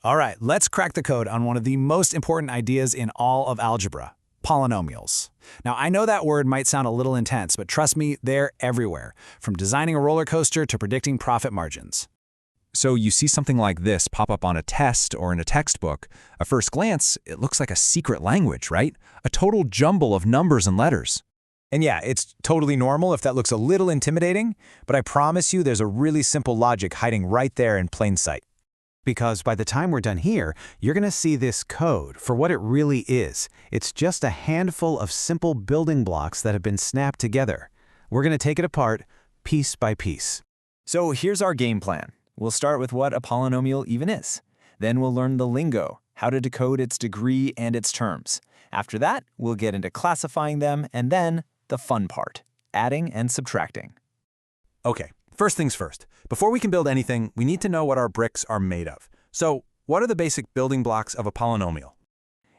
All right, let's crack the code on one of the most important ideas in all of algebra, polynomials. Now, I know that word might sound a little intense, but trust me, they're everywhere, from designing a roller coaster to predicting profit margins. So you see something like this pop up on a test or in a textbook. At first glance, it looks like a secret language, right? A total jumble of numbers and letters. And yeah, it's totally normal if that looks a little intimidating, but I promise you there's a really simple logic hiding right there in plain sight. Because by the time we're done here, you're going to see this code for what it really is. It's just a handful of simple building blocks that have been snapped together. We're going to take it apart piece by piece. So here's our game plan. We'll start with what a polynomial even is. Then we'll learn the lingo, how to decode its degree and its terms. After that, we'll get into classifying them, and then the fun part, adding and subtracting. Okay, first things first. Before we can build anything, we need to know what our bricks are made of. So, what are the basic building blocks of a polynomial?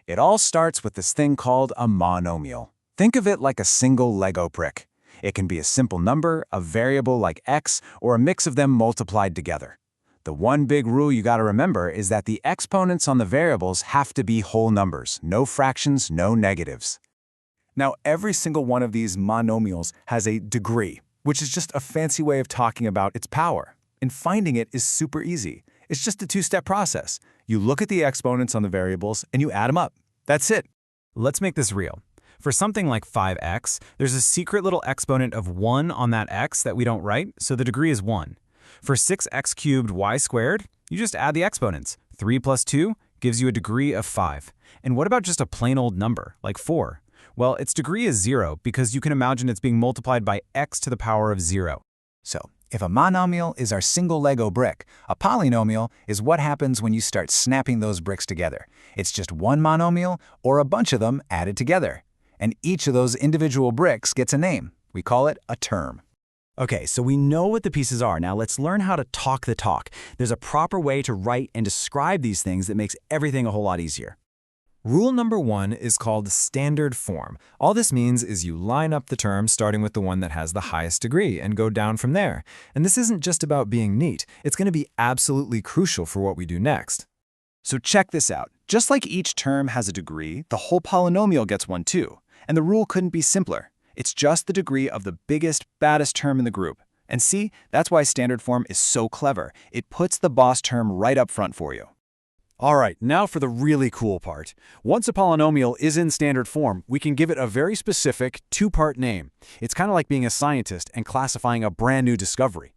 It all starts with this thing called a monomial. Think of it like a single Lego brick. It can be a simple number, a variable like x, or a mix of them multiplied together. The one big rule you gotta remember is that the exponents on the variables have to be whole numbers, no fractions, no negatives. Now, every single one of these monomials has a degree, which is just a fancy way of talking about its power. And finding it is super easy. It's just a two-step process. You look at the exponents on the variables and you add them up. That's it. Let's make this real. For something like 5x, there's a secret little exponent of 1 on that x that we don't write, so the degree is 1. For 6x cubed y squared, you just add the exponents. 3 plus 2 gives you a degree of 5. And what about just a plain old number, like 4? Well, its degree is 0 because you can imagine it's being multiplied by x to the power of 0. So, if a monomial is our single Lego brick, a polynomial is what happens when you start snapping those bricks together. It's just one monomial or a bunch of them added together. And each of those individual bricks gets a name. We call it a term. Okay, so we know what the pieces are. Now let's learn how to talk the talk. There's a proper way to write and describe these things that makes everything a whole lot easier. Rule number 1 is called standard form. All this means is you line up the terms starting with the one that has the highest degree and go down from there. And this isn't just about being neat. It's going to be absolutely crucial for what we do next. So check this out. Just like each term has a degree, the whole polynomial gets one too. And the rule couldn't be simpler. It's just the degree of the biggest, baddest term in the group. And see, that's why standard form is so clever. It puts the boss term right up front for you. All right, now for the really cool part. Once a polynomial is in standard form, we can give it a very specific two-part name. It's kind of like being a scientist and classifying a brand new discovery.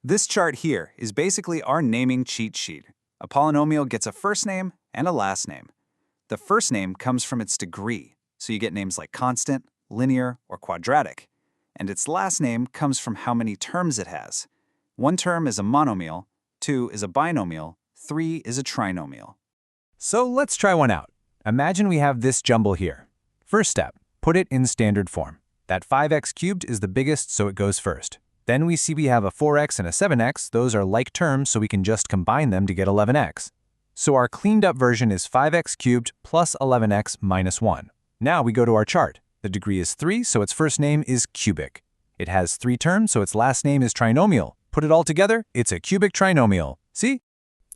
This chart here is basically our naming cheat sheet. A polynomial gets a first name and a last name. The first name comes from its degree, so you get names like constant, linear, or quadratic. And its last name comes from how many terms it has. One term is a monomial, 2 is a binomial, 3 is a trinomial. So let's try one out. Imagine we have this jumble here. First step, put it in standard form. That 5x cubed is the biggest, so it goes first. Then we see we have a 4x and a 7x. Those are like terms, so we can just combine them to get 11x. So our cleaned up version is 5x cubed plus 11x minus 1. Now we go to our chart. The degree is 3, so its first name is cubic. It has 3 terms, so its last name is trinomial. Put it all together, it's a cubic trinomial. See?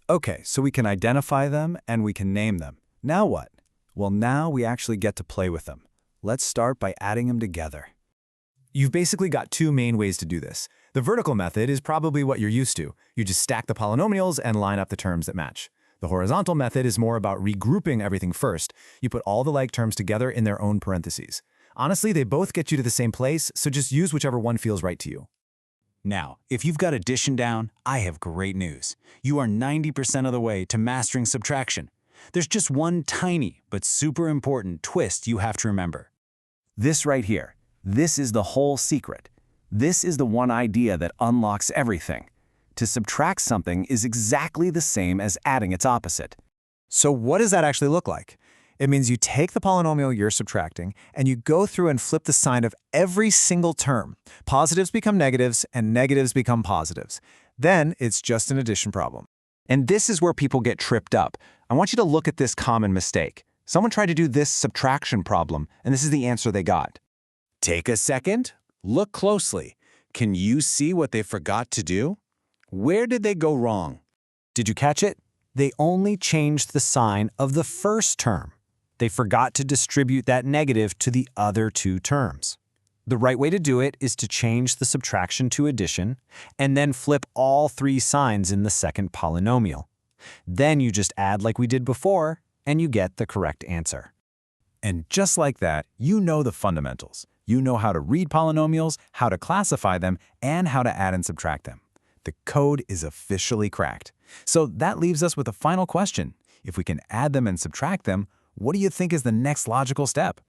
Okay, so we can identify them and we can name them. Now what? Well, now we actually get to play with them. Let's start by adding them together. You've basically got 2 main ways to do this. The vertical method is probably what you're used to. You just stack the polynomials and line up the terms that match. The horizontal method is more about regrouping everything first. You put all the like terms together in their own parentheses. Honestly, they both get you to the same place, so just use whichever one feels right to you. Now, if you've got addition down, I have great news. You are 90% of the way to mastering subtraction. There's just one tiny but super important twist you have to remember. This right here, this is the whole secret. This is the one idea that unlocks everything. To subtract something is exactly the same as adding its opposite. So what does that actually look like? It means you take the polynomial you're subtracting and you go through and flip the sign of every single term. Positives become negatives and negatives become positives. Then it's just an addition problem. And this is where people get tripped up. I want you to look at this common mistake. Someone tried to do this subtraction problem, and this is the answer they got. Take a second, look closely. Can you see what they forgot to do? Where did they go wrong? Did you catch it? They only changed the sign of the first term. They forgot to distribute that negative to the other two terms. The right way to do it is to change the subtraction to addition and then flip all three signs in the second polynomial. Then you just add like we did before, and you get the correct answer. And just like that, you know the fundamentals. You know how to read polynomials, how to classify them, and how to add and subtract them. The code is officially cracked. So that leaves us with a final question. If we can add them and subtract them, what do you think is the next logical step?